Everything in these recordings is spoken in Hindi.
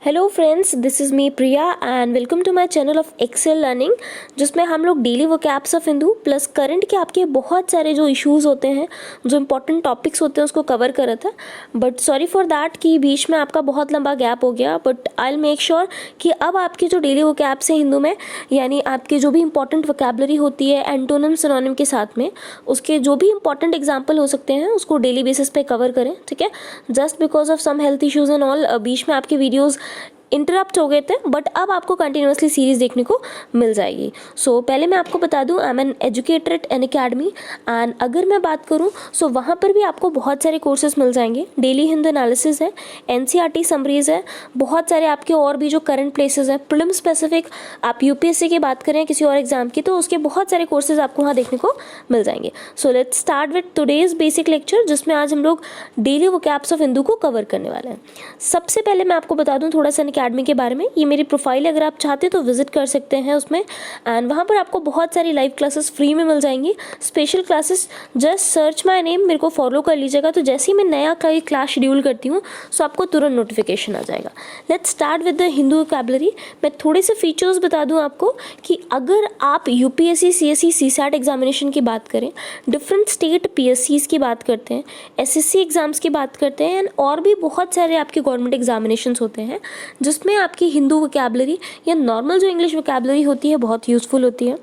Hello friends, this is me Priya and welcome to my channel of Excel learning, जिसमें हम लोग daily vocabs of Hindu plus current के आपके बहुत सारे जो इश्यूज़ होते हैं, जो इंपॉर्टेंट टॉपिक्स होते हैं, उसको कवर कर रहा था। बट सॉरी फॉर दैट कि बीच में आपका बहुत लंबा गैप हो गया। But I will make sure कि अब आपके जो डेली वोकैब्स हैं हिंदू में, यानी आपकी जो भी इंपॉर्टेंट वोकैबलरी होती है एंटोनिम सिनोनिम के साथ में, उसके जो भी इंपॉर्टेंट एग्जाम्पल हो सकते हैं उसको डेली बेसिस पे कवर करें, ठीक है। Just because of some health issues and all बीच में आपके वीडियोज़ इंटरप्ट हो गए थे, बट अब आपको कंटिन्यूसली सीरीज़ देखने को मिल जाएगी। सो पहले मैं आपको बता दूं, I am an educator at an academy and अगर मैं बात करूं सो वहाँ पर भी आपको बहुत सारे कोर्सेज मिल जाएंगे। डेली हिंदू एनालिसिस है, एनसीईआरटी समरीज है, बहुत सारे आपके और भी जो करंट प्लेसेस है, प्रीलिम स्पेसिफिक आप यूपीएससी की बात करें किसी और एग्जाम की, तो उसके बहुत सारे कोर्सेज आपको वहाँ देखने को मिल जाएंगे। So let's start with today's basic lecture, जिसमें आज हम लोग डेली वोकैब्स ऑफ हिंदू को कवर करने वाले हैं। सबसे पहले मैं आपको बता दूं थोड़ा सा अकेडमी के बारे में। ये मेरी प्रोफाइल है, अगर आप चाहते हैं तो विजिट कर सकते हैं उसमें, एंड वहाँ पर आपको बहुत सारी लाइव क्लासेस फ्री में मिल जाएंगी। Special classes, just search my name, मेरे को फॉलो कर लीजिएगा, तो जैसे ही मैं नया कोई क्लास शेड्यूल करती हूँ सो आपको तुरंत नोटिफिकेशन आ जाएगा। Let's start with the Hindu vocabulary. मैं थोड़े से फीचर्स बता दूँ आपको कि अगर आप यूपीएससी, सीएससी, सीसैट एग्जामिनेशन की बात करें, डिफरेंट स्टेट पीएससीज की बात करते हैं, एसएससी एग्जाम्स की बात करते हैं, एंड और भी बहुत सारे आपके गवर्नमेंट एग्जामिनेशन होते हैं, जिसमें आपकी हिंदू वोकैबलरी या नॉर्मल जो इंग्लिश वोकैबलरी होती है बहुत यूज़फुल होती है।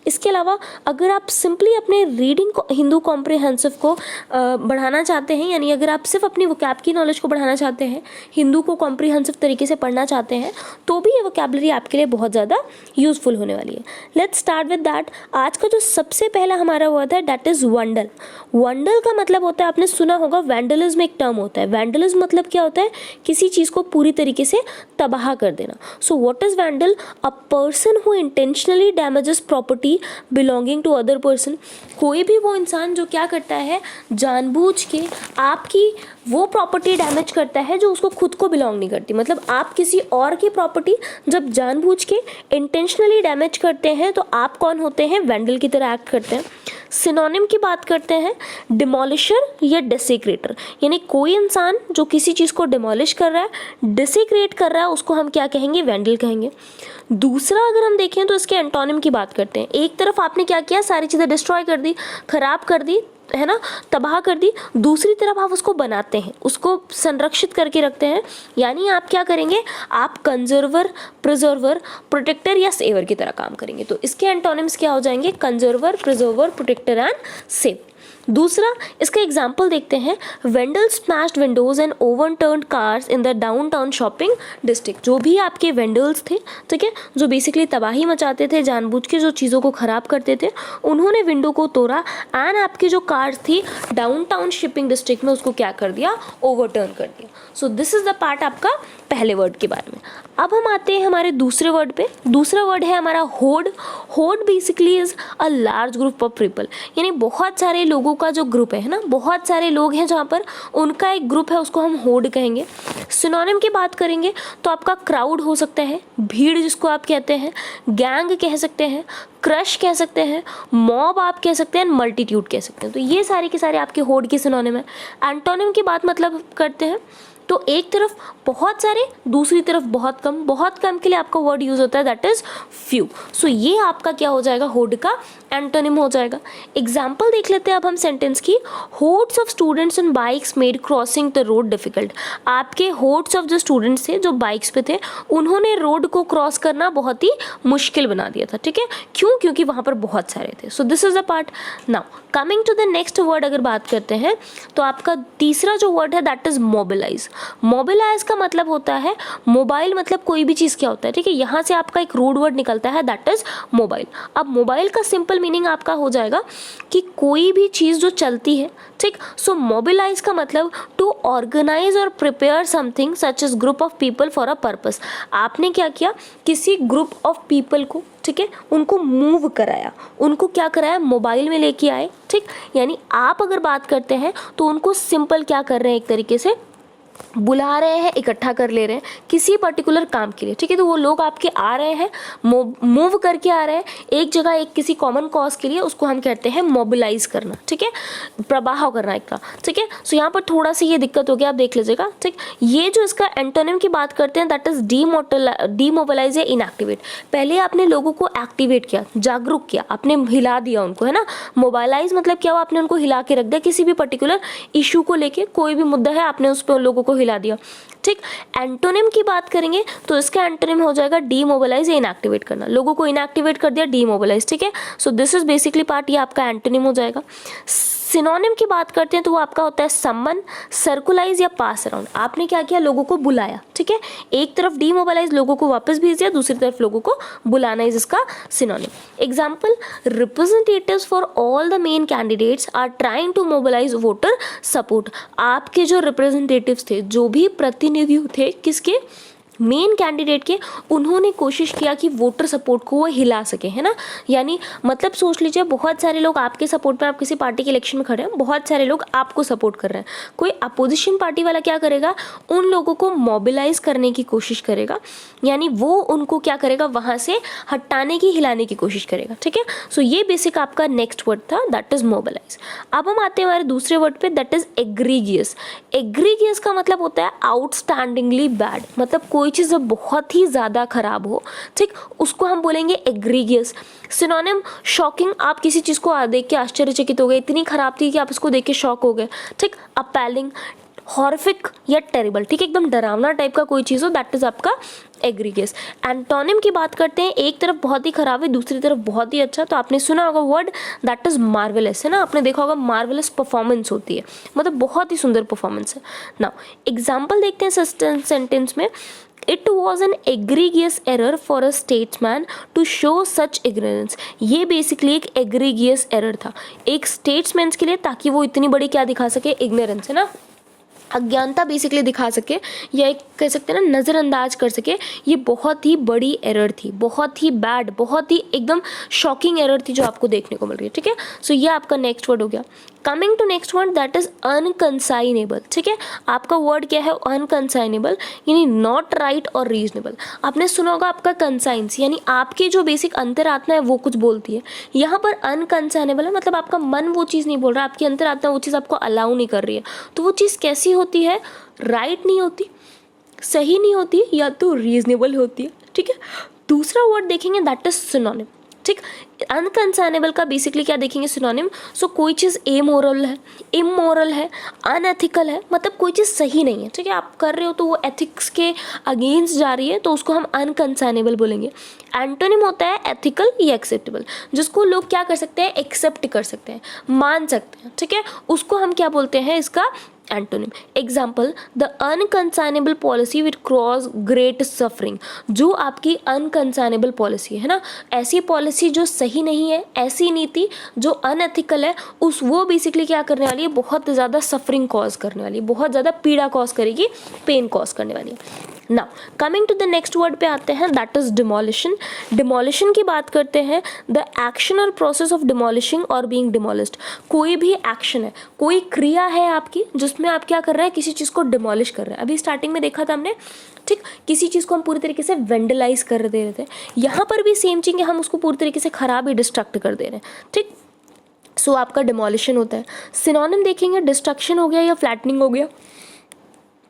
इसके अलावा अगर आप सिंपली अपने रीडिंग को, हिंदू कॉम्प्रिहेंसिव को बढ़ाना चाहते हैं, यानी अगर आप सिर्फ अपनी वोकैब की नॉलेज को बढ़ाना चाहते हैं, हिंदू को कॉम्प्रिहेंसिव तरीके से पढ़ना चाहते हैं, तो भी ये वोकैबलरी आपके लिए बहुत ज़्यादा यूज़फुल होने वाली है। Let's start with that. आज का जो सबसे पहला हमारा वर्ड है दैट इज़ वंडल। वंडल का मतलब होता है, आपने सुना होगा, वैंडलिज्म एक टर्म होता है। वैंडलिज्म मतलब क्या होता है? किसी चीज़ को पूरी तरीके से तबाह कर देना। So what is vandal? A person who intentionally damages property belonging to other person. कोई भी वो इंसान जो क्या करता है, जानबूझ के आपकी वो प्रॉपर्टी डैमेज करता है जो उसको खुद को बिलोंग नहीं करती। मतलब आप किसी और की प्रॉपर्टी जब जानबूझ के इंटेंशनली डैमेज करते हैं तो आप कौन होते हैं? वैंडल की तरह एक्ट करते हैं। सिनोनिम की बात करते हैं, डिमोलिशर या डेसिक्रेटर, यानी कोई इंसान जो किसी चीज़ को डिमोलिश कर रहा है, डिसिक्रेट कर रहा है, उसको हम क्या कहेंगे? वैंडल कहेंगे। दूसरा अगर हम देखें तो इसके एंटोनिम की बात करते हैं। एक तरफ आपने क्या किया, सारी चीज़ें डिस्ट्रॉय कर दी, खराब कर दी, है ना, तबाह कर दी। दूसरी तरफ आप उसको बनाते हैं, उसको संरक्षित करके रखते हैं, यानी आप क्या करेंगे? आप कंजर्वर, प्रिजर्वर, प्रोटेक्टर या सेवर की तरह काम करेंगे। तो इसके एंटोनिम्स क्या हो जाएंगे? Conserver, preserver, protector and save. दूसरा, इसका एग्जाम्पल देखते हैं। Vandal smashed windows and overturned cars in the downtown shopping district. जो भी आपके वेंडल्स थे, ठीक है, जो बेसिकली तबाही मचाते थे, जानबूझ के जो चीज़ों को ख़राब करते थे, उन्होंने विंडो को तोड़ा एंड आपकी जो कार्स थी डाउनटाउन शिपिंग डिस्ट्रिक्ट में उसको क्या कर दिया? ओवरटर्न कर दिया। So this is the part आपका पहले वर्ड के बारे में। अब हम आते हैं हमारे दूसरे वर्ड पे। दूसरा वर्ड है हमारा होड। होड basically is a large group of people, यानी बहुत सारे लोगों का जो ग्रुप है ना, बहुत सारे लोग हैं जहाँ पर उनका एक ग्रुप है, उसको हम होड कहेंगे। सिनोनिम की बात करेंगे तो आपका क्राउड हो सकता है, भीड़ जिसको आप कहते हैं, गैंग कह सकते हैं, क्रश कह सकते हैं, मॉब आप कह सकते हैं, मल्टीट्यूड कह सकते हैं। तो ये सारे के सारे आपके होड के सिनोनिम है। एंटोनिम की बात मतलब करते हैं तो एक तरफ बहुत सारे, दूसरी तरफ बहुत कम। बहुत कम के लिए आपका वर्ड यूज होता है दैट इज फ्यू। सो ये आपका क्या हो जाएगा? होड का एंटोनिम हो जाएगा। एग्जाम्पल देख लेते हैं अब हम सेंटेंस की। Hordes of students on bikes made crossing the road difficult. आपके होड्स ऑफ जो स्टूडेंट्स थे जो बाइक्स पे थे, उन्होंने रोड को क्रॉस करना बहुत ही मुश्किल बना दिया था, ठीक है। क्यों? क्योंकि वहाँ पर बहुत सारे थे। So this is the part. Now coming to the next word अगर बात करते हैं तो आपका तीसरा जो वर्ड है दैट इज मोबिलाइज। मोबिलाइज का मतलब होता है मोबाइल, मतलब कोई भी चीज़ क्या होता है, ठीक है। यहाँ से आपका एक रूट वर्ड निकलता है दैट इज मोबाइल। अब मोबाइल का सिंपल मीनिंग आपका हो जाएगा कि कोई भी चीज़ जो चलती है, ठीक। सो मोबिलाइज का मतलब टू ऑर्गेनाइज और prepare something such age group of people for a purpose. आपने क्या किया? किसी ग्रुप ऑफ पीपल को, ठीक है, उनको मूव कराया, उनको क्या कराया? मोबाइल में लेके आए, ठीक। यानी आप अगर बात करते हैं तो उनको सिंपल क्या कर रहे हैं? एक तरीके से बुला रहे हैं, इकट्ठा कर ले रहे हैं किसी पर्टिकुलर काम के लिए, ठीक है। तो वो लोग आपके आ रहे हैं, मूव करके आ रहे हैं एक जगह एक किसी कॉमन कॉज के लिए, उसको हम कहते हैं मोबिलाइज करना, ठीक है, प्रवाह करना एक का, ठीक है। सो यहाँ पर थोड़ा सी ये दिक्कत हो गया, आप देख लीजिएगा, ठीक। ये जो इसका एंटोनिम की बात करते हैं दैट इज डीमोबिलाइज या इनएक्टिवेट। पहले आपने लोगों को एक्टिवेट किया, जागरूक किया, आपने हिला दिया उनको, है ना। मोबाइलाइज मतलब क्या हुआ, आपने उनको हिला के रख दिया किसी भी पर्टिकुलर इशू को लेके, कोई भी मुद्दा है आपने उस पर लोगों को हिला दिया, ठीक। एंटोनिम की बात करेंगे तो इसका एंटोनिम हो जाएगा डीमोबिलाइज या इनएक्टिवेट करना, लोगों को इनएक्टिवेट कर दिया, डीमोबिलाइज, ठीक है। सो दिस इज बेसिकली पार्ट, ये आपका एंटोनिम हो जाएगा। सिनोनिम की बात करते हैं तो वो आपका होता है समन, सर्कुलाइज या पास अराउंड। आपने क्या किया, लोगों को बुलाया, ठीक है। एक तरफ डीमोबिलाइज, लोगों को वापस भेज दिया, दूसरी तरफ लोगों को बुलाना इज इसका synonym. Example, representatives for all the main candidates are trying to mobilise voter support. आपके जो रिप्रेजेंटेटिव्स थे, जो भी प्रतिनिधि थे किसके, मेन कैंडिडेट के, उन्होंने कोशिश किया कि वोटर सपोर्ट को वो हिला सके, है ना। यानी मतलब सोच लीजिए बहुत सारे लोग आपके सपोर्ट में, आप किसी पार्टी के इलेक्शन में खड़े हैं, बहुत सारे लोग आपको सपोर्ट कर रहे हैं, कोई अपोजिशन पार्टी वाला क्या करेगा, उन लोगों को मोबिलाइज करने की कोशिश करेगा, यानी वो उनको क्या करेगा, वहाँ से हटाने की, हिलाने की कोशिश करेगा, ठीक है। सो ये बेसिक आपका नेक्स्ट वर्ड था, दैट इज मोबिलाइज। अब हम आते हैं हमारे दूसरे वर्ड पे, दैट इज एग्रीगियस। एग्रीगियस का मतलब होता है आउटस्टैंडिंगली बैड, मतलब कोई चीज़ जब बहुत ही ज़्यादा खराब हो, ठीक, उसको हम बोलेंगे एग्रीगियस। सिनोनिम, शॉकिंग, आप किसी चीज़ को देख के आश्चर्यचकित हो गए, इतनी खराब थी कि आप इसको देख के शॉक हो गए, ठीक। अपैलिंग, हॉरिफिक या टेरिबल, ठीक है, एकदम डरावना टाइप का कोई चीज़ हो, दैट इज आपका एग्रीगियस। एंटोनिम की बात करते हैं, एक तरफ बहुत ही खराब है, दूसरी तरफ बहुत ही अच्छा, तो आपने सुना होगा वर्ड दैट इज मार्वेलस, है ना। आपने देखा होगा मार्वेलस परफॉर्मेंस होती है, मतलब बहुत ही सुंदर परफॉर्मेंस है। नाउ एग्जाम्पल देखते हैं सेंटेंस में, it was an egregious error for a statesman to show such ignorance. ये बेसिकली एक एग्रीगियस एरर था एक स्टेट्समैन के लिए, ताकि वो इतनी बड़ी क्या दिखा सके, इग्नोरेंस, है ना, अज्ञानता बेसिकली दिखा सके, या एक कह सकते हैं ना नज़रअंदाज कर सके। ये बहुत ही बड़ी एरर थी, बहुत ही बैड, बहुत ही एकदम शॉकिंग एरर थी जो आपको देखने को मिल रही है, ठीक है। सो ये आपका नेक्स्ट वर्ड हो गया। Coming to next word, that is unconscionable, ठीक है। आपका वर्ड क्या है, अनकंसाइनेबल, यानी नॉट राइट और रीजनेबल। आपने सुना होगा आपका कंसाइंस, यानी आपकी जो बेसिक अंतरात्मा है वो कुछ बोलती है, यहाँ पर अनकंसाइनेबल है, मतलब आपका मन वो चीज़ नहीं बोल रहा, आपकी अंतरात्मा वो चीज़ आपको अलाउ नहीं कर रही है। तो वो चीज़ कैसी होती है, राइट नहीं होती, सही नहीं होती, या तो रीजनेबल होती है, ठीक है। दूसरा वर्ड देखेंगे दैट इज सिनोनिम, ठीक। अनकंसाइनेबल का बेसिकली क्या देखेंगे, सिनोनिम। सो कोई चीज़ एमोरल है, इमोरल है, अनएथिकल है, मतलब कोई चीज़ सही नहीं है, ठीक है, आप कर रहे हो तो वो एथिक्स के अगेंस्ट जा रही है, तो उसको हम अनकंसाइनेबल बोलेंगे। एंटोनिम होता है एथिकल या एक्सेप्टेबल, जिसको लोग क्या कर सकते हैं, एक्सेप्ट कर सकते हैं, मान सकते हैं, ठीक है, उसको हम क्या बोलते हैं, इसका antonym. Example, the unconscionable policy which cross great suffering. जो आपकी अनकंसाइनेबल पॉलिसी है ना, ऐसी पॉलिसी जो सही नहीं है, ऐसी नीति जो अनएथिकल है, उस वो बेसिकली क्या करने वाली है, बहुत ज़्यादा सफरिंग कॉज करने वाली है, बहुत ज़्यादा पीड़ा कॉज करेगी, पेन कॉज करने वाली है। Now coming to the next word पे आते हैं, दैट इज डिमोलिशन। डिमोलिशन की बात करते हैं, द एक्शन और प्रोसेस ऑफ डिमोलिशिंग और बीइंग डिमोलिश्ड। कोई भी एक्शन है, कोई क्रिया है आपकी जिसमें आप क्या कर रहे हैं, किसी चीज़ को डिमोलिश कर रहे हैं। अभी स्टार्टिंग में देखा था हमने, ठीक, किसी चीज़ को हम पूरी तरीके से वेंडलाइज कर दे रहे थे, यहाँ पर भी सेम चीज़ है, हम उसको पूरी तरीके से खराब ही डिस्ट्रक्ट कर दे रहे हैं, ठीक। सो आपका डिमोलिशन होता है। सिनोनिम देखेंगे, डिस्ट्रक्शन हो गया या फ्लैटनिंग हो गया,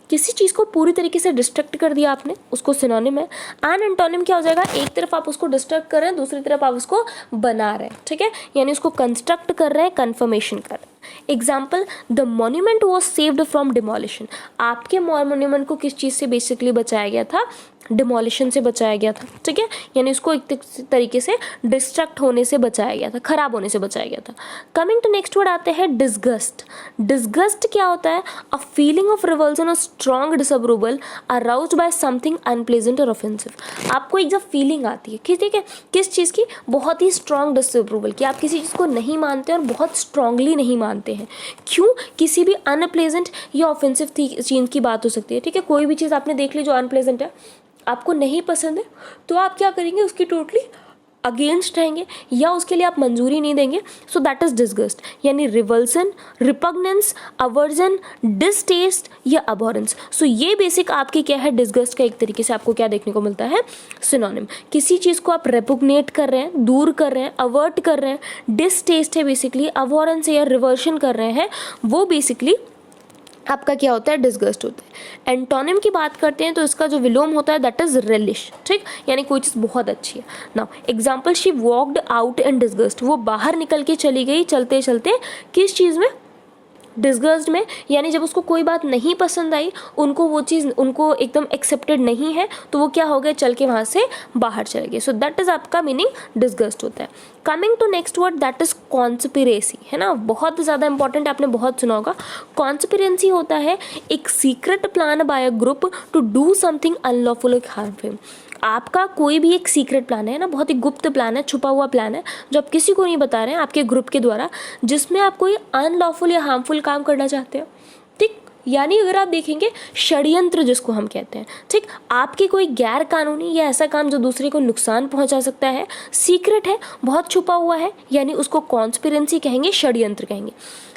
किसी चीज़ को पूरी तरीके से डिस्ट्रक्ट कर दिया आपने, उसको सिनोनिम है। एंड एंटोनिम क्या हो जाएगा, एक तरफ आप उसको डिस्ट्रक्ट कर रहे हैं, दूसरी तरफ आप उसको बना रहे हैं, ठीक है, यानी उसको कंस्ट्रक्ट कर रहे हैं, कन्फर्मेशन कर रहे हैं। Example, the monument was saved from demolition. आपके मोन्यूमेंट को किस चीज़ से बेसिकली बचाया गया था, डिमोलिशन से बचाया गया था, ठीक है, यानी उसको एक तरीके से डिस्ट्रक्ट होने से बचाया गया था, खराब होने से बचाया गया था। कमिंग टू नेक्स्ट वर्ड आते हैं डिसगस्ट। डिसगस्ट क्या होता है, अ फीलिंग ऑफ रिवल्सन और strong disapproval aroused by something unpleasant और ऑफेंसिव। आपको एक जब फीलिंग आती है, ठीक है, किस चीज़ की, बहुत ही स्ट्रॉन्ग डिसअप्रूवल की, आप किसी चीज़ को नहीं मानते और बहुत स्ट्रांगली नहीं मानते हैं। क्यों, किसी भी अनप्लेजेंट या ऑफेंसिव चीज़ की बात हो सकती है, ठीक है, कोई भी चीज़ आपने देख ली जो अनप्लेजेंट है, आपको नहीं पसंद है, तो आप क्या करेंगे, उसकी टोटली अगेंस्ट रहेंगे या उसके लिए आप मंजूरी नहीं देंगे, सो दैट इज डिसगस्ट, यानी रिवल्सन, रिपग्नेंस, अवर्जन, डिसटेस्ट या अबॉरेंस। सो ये बेसिक आपकी क्या है, डिसगस्ट का एक तरीके से आपको क्या देखने को मिलता है, सिनोनिम। किसी चीज़ को आप रेपुग्नेट कर रहे हैं, दूर कर रहे हैं, अवर्ट कर रहे हैं, डिसटेस्ट है बेसिकली, अबॉरेंस या रिवर्शन कर रहे हैं, वो बेसिकली आपका क्या होता है, डिसगस्ट होता है। एंटोनिम की बात करते हैं तो इसका जो विलोम होता है दैट इज रिलिश, ठीक, यानी कोई चीज़ बहुत अच्छी है। Now example, she walked out in disgust, वो बाहर निकल के चली गई चलते चलते, किस चीज़ में, डिसगस्ट में, यानी जब उसको कोई बात नहीं पसंद आई, उनको वो चीज़ उनको एकदम एक्सेप्टेड नहीं है, तो वो क्या हो गए, चल के वहाँ से बाहर चले गए। सो दैट इज़ आपका मीनिंग डिसगस्ट होता है। Coming to next word that is conspiracy, है ना, बहुत ज़्यादा इंपॉर्टेंट, आपने बहुत सुना होगा। कॉन्स्पिरेंसी होता है एक secret plan by a group to do something unlawful और हार्मफुल। आपका कोई भी एक सीक्रेट प्लान है ना, बहुत ही गुप्त प्लान है, छुपा हुआ प्लान है, जो आप किसी को नहीं बता रहे हैं आपके ग्रुप के द्वारा, जिसमें आप कोई अनलॉफुल या हार्मफुल काम करना चाहते हो, ठीक, यानी अगर आप देखेंगे षड्यंत्र जिसको हम कहते हैं, ठीक, आपके कोई गैर कानूनी या ऐसा काम जो दूसरे को नुकसान पहुंचा सकता है, सीक्रेट है, बहुत छुपा हुआ है, यानी उसको कॉन्स्पिरेंसी कहेंगे, षड्यंत्र कहेंगे।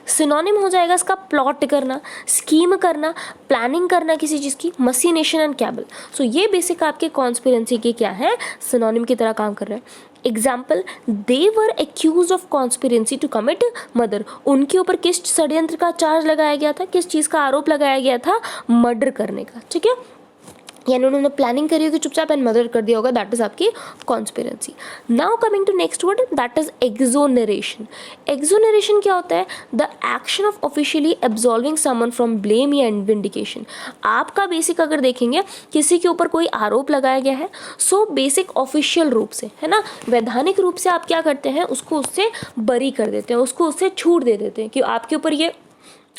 सिनोनिम हो जाएगा इसका प्लॉट करना, स्कीम करना, प्लानिंग करना किसी चीज़ की, मशीनेशन एंड कैबल। सो ये बेसिक आपके कॉन्स्पिरेंसी के क्या है, सिनोनिम की तरह काम कर रहे हैं। Example, they were accuse of conspiracy to commit murder, उनके ऊपर किस षड्यंत्र का चार्ज लगाया गया था, किस चीज़ का आरोप लगाया गया था, मर्डर करने का, ठीक है, यानी उन्होंने प्लानिंग करी होगी चुपचाप एंड मर्डर कर दिया होगा, दैट इज आपकी conspiracy. Now coming to next word that is exoneration. Exoneration क्या होता है, the action of officially absolving someone from blame या विंडिकेशन। आपका बेसिक अगर देखेंगे किसी के ऊपर कोई आरोप लगाया गया है, सो बेसिक ऑफिशियल रूप से, है ना, वैधानिक रूप से आप क्या करते हैं, उसको उससे बरी कर देते हैं, उसको उससे छूट दे देते हैं कि आपके ऊपर ये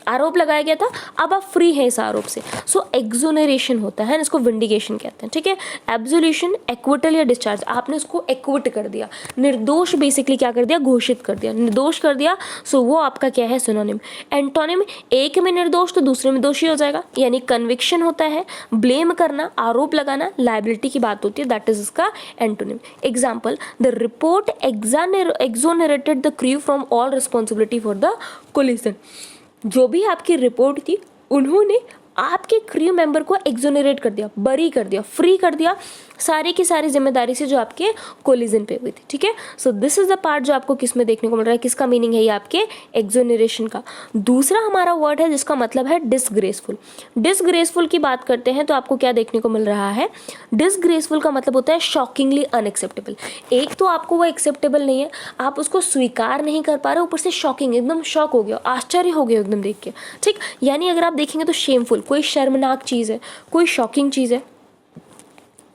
आरोप लगाया गया था, अब आप फ्री हैं इस आरोप से। सो एक्सोनरेशन होता है, इसको विंडिकेशन कहते हैं, ठीक है। एब्सोल्यूशन, एक्विटल या डिस्चार्ज, आपने उसको एक्विट कर दिया, निर्दोष बेसिकली क्या कर दिया, घोषित कर दिया, निर्दोष कर दिया, सो वो आपका क्या है, सिनोनिम। एंटोनिम, एक में निर्दोष तो दूसरे में दोषी हो जाएगा, यानी कन्विक्शन होता है, ब्लेम करना, आरोप लगाना, लाइबिलिटी की बात होती है, दैट इज इसका antonym. Example, the report exonerated the crew from all responsibility for the collision. जो भी आपकी रिपोर्ट थी, उन्होंने आपके क्रू मेंबर को एक्सोनरेट कर दिया, बरी कर दिया, फ्री कर दिया सारी की सारी जिम्मेदारी से जो आपके कोलिजन पे हुई थी, ठीक है। सो दिस इज द पार्ट जो आपको किस में देखने को मिल रहा है, किसका मीनिंग है ये आपके एक्सोनरेशन का। दूसरा हमारा वर्ड है जिसका मतलब है डिसग्रेसफुल। डिसग्रेसफुल की बात करते हैं तो आपको क्या देखने को मिल रहा है, डिसग्रेसफुल का मतलब होता है शॉकिंगली अनएक्सेप्टेबल। एक तो आपको वो एक्सेप्टेबल नहीं है, आप उसको स्वीकार नहीं कर पा रहे, ऊपर से शॉकिंग, एकदम शॉक हो गया, आश्चर्य हो गया एकदम देख के, ठीक। यानी अगर आप देखेंगे तो शेमफुल, कोई शर्मनाक चीज़ है, कोई शॉकिंग चीज़ है।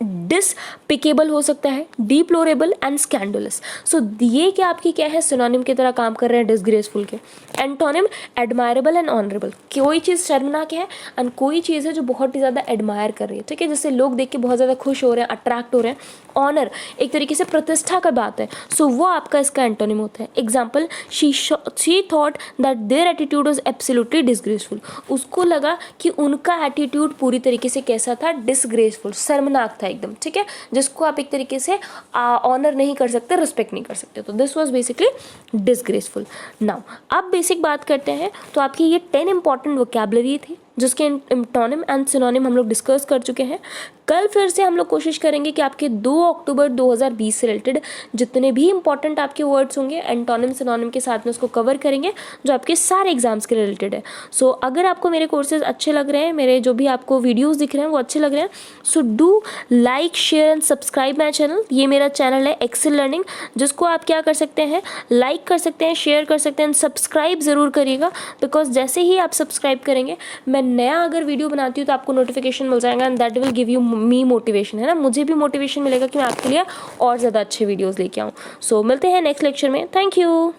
डिसपिकेबल हो सकता है, डिप्लोरेबल एंड स्कैंडलस। सो ये क्या आपकी क्या है, सिनोनिम की तरह काम कर रहे हैं डिसग्रेसफुल के। एंटोनिम, एडमायरेबल एंड ऑनरेबल, कोई चीज़ शर्मनाक है एंड कोई चीज़ है जो बहुत ही ज़्यादा एडमायर कर रही है, ठीक है, जिससे लोग देख के बहुत ज़्यादा खुश हो रहे हैं, अट्रैक्ट हो रहे हैं। ऑनर, एक तरीके से प्रतिष्ठा का बात है, सो वो आपका इसका एंटोनिम होता है। Example, she thought that their attitude was absolutely disgraceful, उसको लगा कि उनका एटीट्यूड पूरी तरीके से कैसा था, डिसग्रेसफुल, शर्मनाक था एकदम, ठीक है, जिसको आप एक तरीके से ऑनर नहीं कर सकते, रिस्पेक्ट नहीं कर सकते। तो this was basically disgraceful. Now अब बेसिक बात करते हैं, तो आपकी ये 10 इंपॉर्टेंट वोकैबुलरी थी जिसके एंटोनिम एंड सिनोनिम हम लोग डिस्कस कर चुके हैं। कल फिर से हम लोग कोशिश करेंगे कि आपके 2 अक्टूबर 2020 से रिलेटेड जितने भी इंपॉर्टेंट आपके वर्ड्स होंगे एंटोनिम सिनोनिम के साथ में उसको कवर करेंगे, जो आपके सारे एग्जाम्स के रिलेटेड है। सो अगर आपको मेरे कोर्सेज अच्छे लग रहे हैं, मेरे जो भी आपको वीडियोस दिख रहे हैं वो अच्छे लग रहे हैं, so do like, share and subscribe my channel. ये मेरा चैनल है एक्सेल लर्निंग, जिसको आप क्या कर सकते हैं, लाइक कर सकते हैं, शेयर कर सकते हैं, सब्सक्राइब ज़रूर करिएगा, बिकॉज जैसे ही आप सब्सक्राइब करेंगे, मैं नया अगर वीडियो बनाती हूँ तो आपको नोटिफिकेशन मिल जाएगा and that will give you me motivation, है ना, मुझे भी मोटिवेशन मिलेगा कि मैं आपके लिए और ज़्यादा अच्छे वीडियोस लेके आऊँ। सो मिलते हैं नेक्स्ट लेक्चर में, थैंक यू।